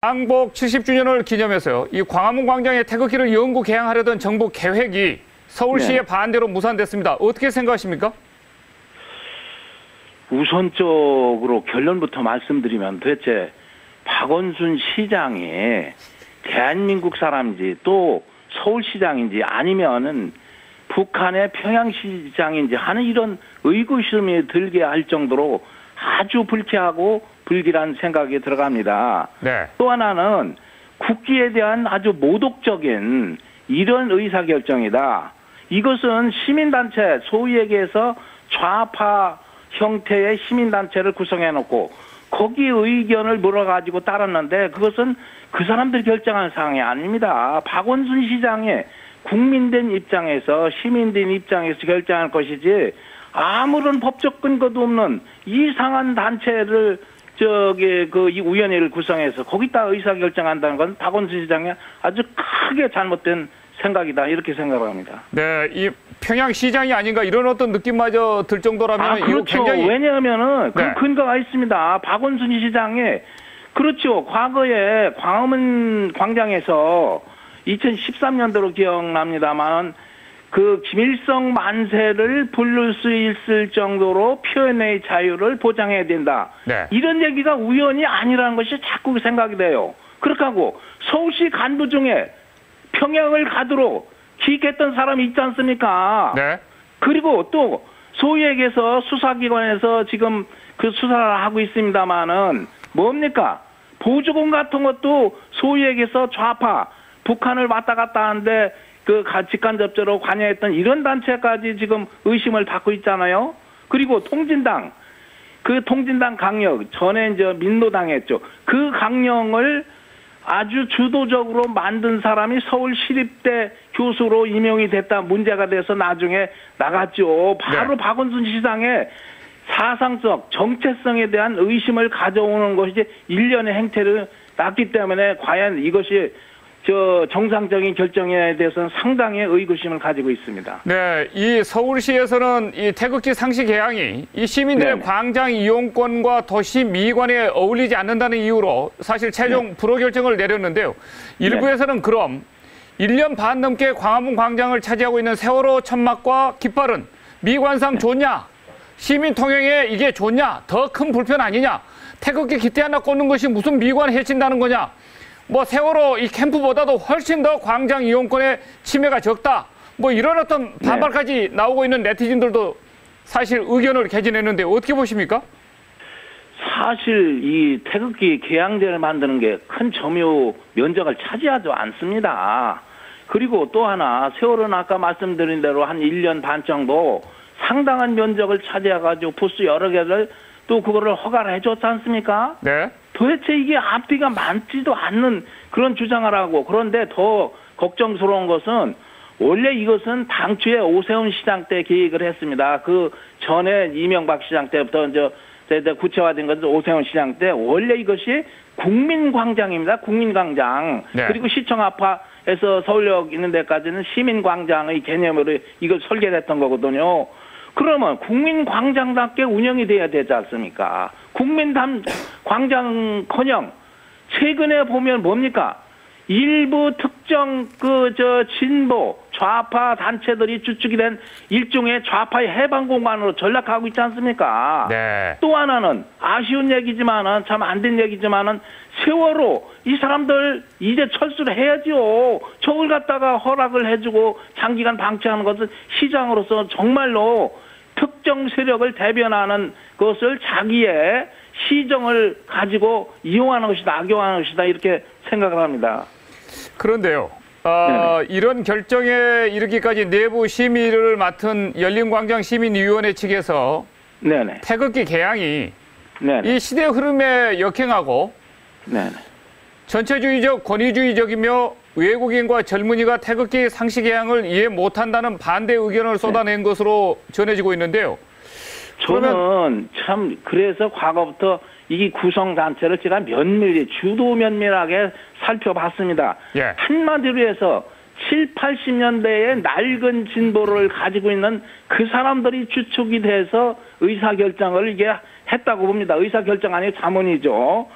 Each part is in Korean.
광복 70주년을 기념해서요. 이 광화문 광장에 태극기를 영구 개양하려던 정부 계획이 서울시의 반대로 무산됐습니다. 어떻게 생각하십니까? 우선적으로 결론부터 말씀드리면 도대체 박원순 시장이 대한민국 사람인지 또 서울시장인지 아니면은 북한의 평양시장인지 하는 이런 의구심이 들게 할 정도로 아주 불쾌하고 불길한 생각이 들어갑니다. 네. 또 하나는 국기에 대한 아주 모독적인 이런 의사결정이다. 이것은 시민단체, 소위 얘기해서 좌파 형태의 시민단체를 구성해놓고 거기 의견을 물어가지고 따랐는데 그것은 그 사람들이 결정한 사항이 아닙니다. 박원순 시장의 국민된 입장에서 시민된 입장에서 결정할 것이지 아무런 법적 근거도 없는 이상한 단체를 이 위원회를 구성해서 거기다 의사결정한다는 건 박원순 시장의 아주 크게 잘못된 생각이다 이렇게 생각합니다. 네, 이 평양시장이 아닌가 이런 어떤 느낌마저 들 정도라면 그렇죠. 이거 굉장히 왜냐하면은 그 네. 근거가 근거가 있습니다. 박원순 시장의 그렇죠. 과거에 광화문 광장에서 2013년도로 기억납니다만 그 김일성 만세를 부를 수 있을 정도로 표현의 자유를 보장해야 된다. 네. 이런 얘기가 우연이 아니라는 것이 자꾸 생각이 돼요. 그렇게 하고 서울시 간부 중에 평양을 가도록 기획했던 사람이 있지 않습니까? 네. 그리고 또 소위 얘기해서 수사기관에서 지금 그 수사를 하고 있습니다마는 뭡니까? 보조금 같은 것도 소위 얘기해서 좌파 북한을 왔다 갔다 하는데 그 직간접적으로 관여했던 이런 단체까지 지금 의심을 받고 있잖아요. 그리고 통진당 강령 전에 이제 민노당했죠. 그 강령을 아주 주도적으로 만든 사람이 서울시립대 교수로 임용이 됐다 문제가 돼서 나중에 나갔죠. 바로 네. 박원순 시장의 사상적 정체성에 대한 의심을 가져오는 것이 일련의 행태를 낳기 때문에 과연 이것이 정상적인 결정에 대해서는 상당히 의구심을 가지고 있습니다. 네, 이 서울시에서는 이 태극기 상시 개양이 이 시민들의 네네. 광장 이용권과 도시 미관에 어울리지 않는다는 이유로 사실 최종 불허 결정을 내렸는데요. 일부에서는 그럼 1년 반 넘게 광화문 광장을 차지하고 있는 세월호 천막과 깃발은 미관상 좋냐? 시민 통행에 이게 좋냐? 더 큰 불편 아니냐? 태극기 깃대 하나 꽂는 것이 무슨 미관 해친다는 거냐? 뭐 세월호 이 캠프보다도 훨씬 더 광장 이용권의 침해가 적다. 뭐 이런 어떤 반발까지 나오고 있는 네티즌들도 사실 의견을 개진했는데 어떻게 보십니까? 사실 이 태극기 개양제를 만드는 게 큰 점유 면적을 차지하지 않습니다. 그리고 또 하나 세월호는 아까 말씀드린 대로 한 1년 반 정도 상당한 면적을 차지해가지고 부스 여러 개를 또 그거를 허가를 해줬지 않습니까? 네. 도대체 이게 앞뒤가 많지도 않는 그런 주장을 하고 그런데 더 걱정스러운 것은 원래 이것은 당초에 오세훈 시장 때 계획을 했습니다. 그 전에 이명박 시장 때부터 이제 구체화된 것은 오세훈 시장 때 원래 이것이 국민광장입니다. 국민광장. 네. 그리고 시청 앞에서 서울역 있는 데까지는 시민광장의 개념으로 이걸 설계했던 거거든요. 그러면 국민광장답게 운영이 돼야 되지 않습니까? 국민광장커녕 최근에 보면 뭡니까? 일부 특정 진보 좌파 단체들이 주축이 된 일종의 좌파의 해방 공간으로 전락하고 있지 않습니까? 네. 또 하나는 아쉬운 얘기지만은 참 안 된 얘기지만은 세월호 이 사람들 이제 철수를 해야지요. 저걸 갖다가 허락을 해주고 장기간 방치하는 것은 시장으로서 정말로 특정 세력을 대변하는 것을 자기의 시정을 가지고 이용하는 것이다, 악용하는 것이다 이렇게 생각을 합니다. 그런데요. 이런 결정에 이르기까지 내부 심의를 맡은 열린광장 시민위원회 측에서 네네. 태극기 개양이 네네. 이 시대 흐름에 역행하고 네네. 전체주의적 권위주의적이며 외국인과 젊은이가 태극기 상시 개양을 이해 못한다는 반대 의견을 쏟아낸 것으로 전해지고 있는데요. 저는 참 그래서 과거부터 이 구성단체를 제가 면밀하게 살펴봤습니다. 예. 한마디로 해서 7, 80년대의 낡은 진보를 가지고 있는 그 사람들이 주축이 돼서 의사결정을 이게 했다고 봅니다. 의사결정 아니고 자문이죠.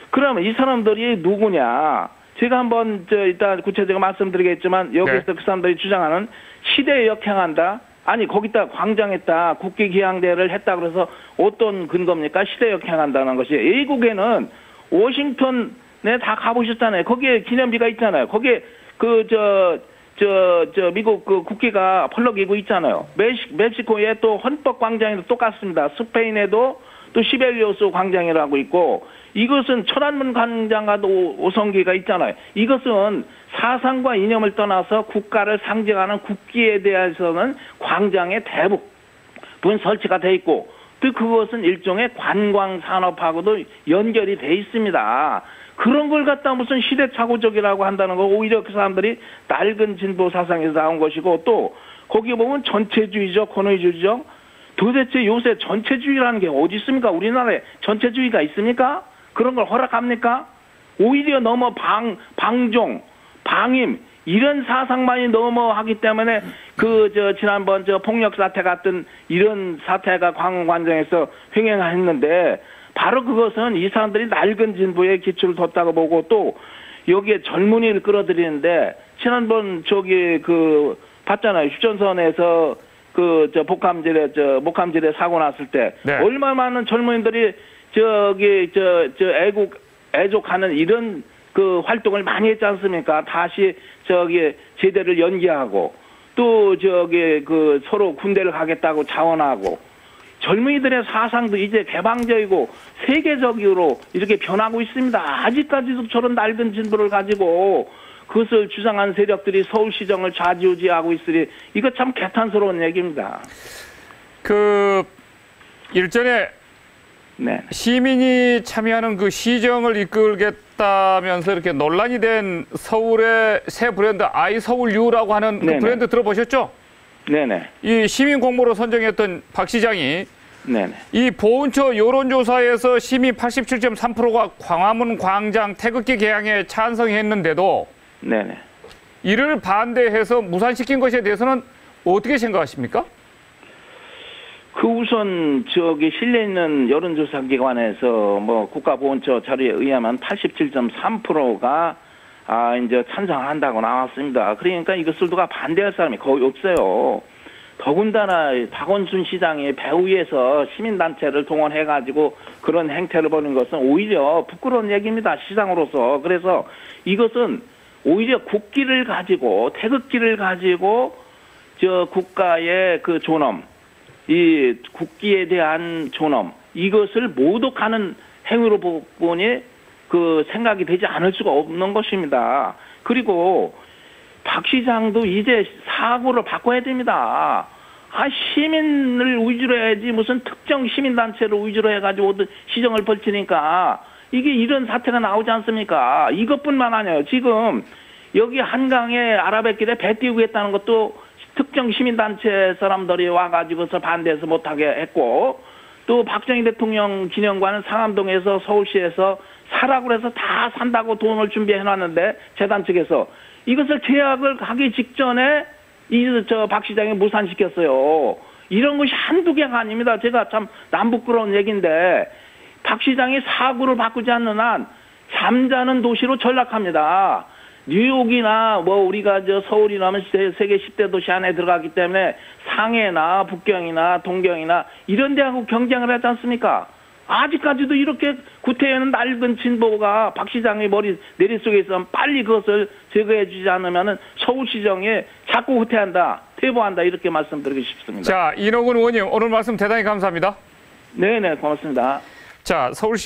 그러면 이 사람들이 누구냐? 제가 한번 일단 구체적으로 말씀드리겠지만 여기서 네. 그 사람들이 주장하는 시대에 역행한다. 아니 거기다 광장했다. 국기기양대를 했다 그래서 어떤 근거입니까? 시대에 역행한다는 것이. 외국에는 워싱턴에 다 가보셨잖아요. 거기에 기념비가 있잖아요. 거기에 미국 그 국기가 펄럭이고 있잖아요. 멕시코에 또 헌법 광장에도 똑같습니다. 스페인에도 또 시벨리오스 광장이라고 있고, 이것은 천안문 광장과도 오성기가 있잖아요. 이것은 사상과 이념을 떠나서 국가를 상징하는 국기에 대해서는 광장에 대부분 설치가 돼 있고, 또 그것은 일종의 관광 산업하고도 연결이 돼 있습니다. 그런 걸 갖다 무슨 시대착오적이라고 한다는 거, 오히려 그 사람들이 낡은 진보 사상에서 나온 것이고, 또 거기 보면 전체주의적, 권위주의적, 도대체 요새 전체주의라는 게 어디 있습니까? 우리나라에 전체주의가 있습니까? 그런 걸 허락합니까? 오히려 너무 방종, 방임, 이런 사상만이 너무 하기 때문에 지난번 폭력 사태 같은 이런 사태가 광장에서 횡행했는데, 바로 그것은 이 사람들이 낡은 진보에 기초를 뒀다고 보고, 또 여기에 젊은이를 끌어들이는데, 지난번 봤잖아요. 휴전선에서 목함질에 사고 났을 때, 네. 얼마나 많은 젊은이들이 애족하는 이런 그 활동을 많이 했지 않습니까? 다시 제대를 연기하고, 또 서로 군대를 가겠다고 자원하고, 젊은이들의 사상도 이제 개방적이고 세계적으로 이렇게 변하고 있습니다. 아직까지도 저런 낡은 진보를 가지고 그것을 주장한 세력들이 서울시정을 좌지우지하고 있으니 이거 참 개탄스러운 얘기입니다. 일전에 네. 시민이 참여하는 그 시정을 이끌겠다면서 이렇게 논란이 된 서울의 새 브랜드 아이서울유라고 하는 그 브랜드 들어보셨죠? 네네. 이 시민 공모로 선정했던 박 시장이 네네. 이 보훈처 여론조사에서 시민 87.3%가 광화문 광장 태극기 개양에 찬성했는데도 네네. 이를 반대해서 무산시킨 것에 대해서는 어떻게 생각하십니까? 우선 실내 있는 여론조사 기관에서 국가보훈처 자료에 의하면 87.3%가 이제 찬성한다고 나왔습니다. 그러니까 이것을 누가 반대할 사람이 거의 없어요. 더군다나 박원순 시장이 배후에서 시민단체를 동원해가지고 그런 행태를 벌인 것은 오히려 부끄러운 얘기입니다. 시장으로서. 그래서 이것은 오히려 국기를 가지고, 태극기를 가지고 국가의 그 존엄, 이 국기에 대한 존엄, 이것을 모독하는 행위로 보니 생각이 되지 않을 수가 없는 것입니다. 그리고 박 시장도 이제 사고를 바꿔야 됩니다. 시민을 위주로 해야지 무슨 특정 시민단체를 위주로 해가지고 시정을 벌치니까 이게 이런 사태가 나오지 않습니까? 이것뿐만 아니에요. 지금 여기 한강에 아라뱃길에 배 띄우고 했다는 것도 특정 시민단체 사람들이 와가지고서 반대해서 못하게 했고, 또 박정희 대통령 기념관은 상암동에서 서울시에서 사라고 해서 다 산다고 돈을 준비해놨는데 재단 측에서 이것을 계약을 하기 직전에 박 시장이 무산시켰어요. 이런 것이 한두 개가 아닙니다. 제가 참 남부끄러운 얘기인데, 박 시장이 사고를 바꾸지 않는 한 잠자는 도시로 전락합니다. 뉴욕이나 우리가 서울이라면 세계 10대 도시 안에 들어가기 때문에 상해나 북경이나 동경이나 이런 데하고 경쟁을 하지 않습니까? 아직까지도 이렇게 구태여는 낡은 진보가 박 시장의 내리 속에 있으면 빨리 그것을 제거해 주지 않으면 서울시정에 자꾸 후퇴한다, 퇴보한다, 이렇게 말씀드리고 싶습니다. 자, 이노근 의원님, 오늘 말씀 대단히 감사합니다. 네네, 고맙습니다. 자, 서울시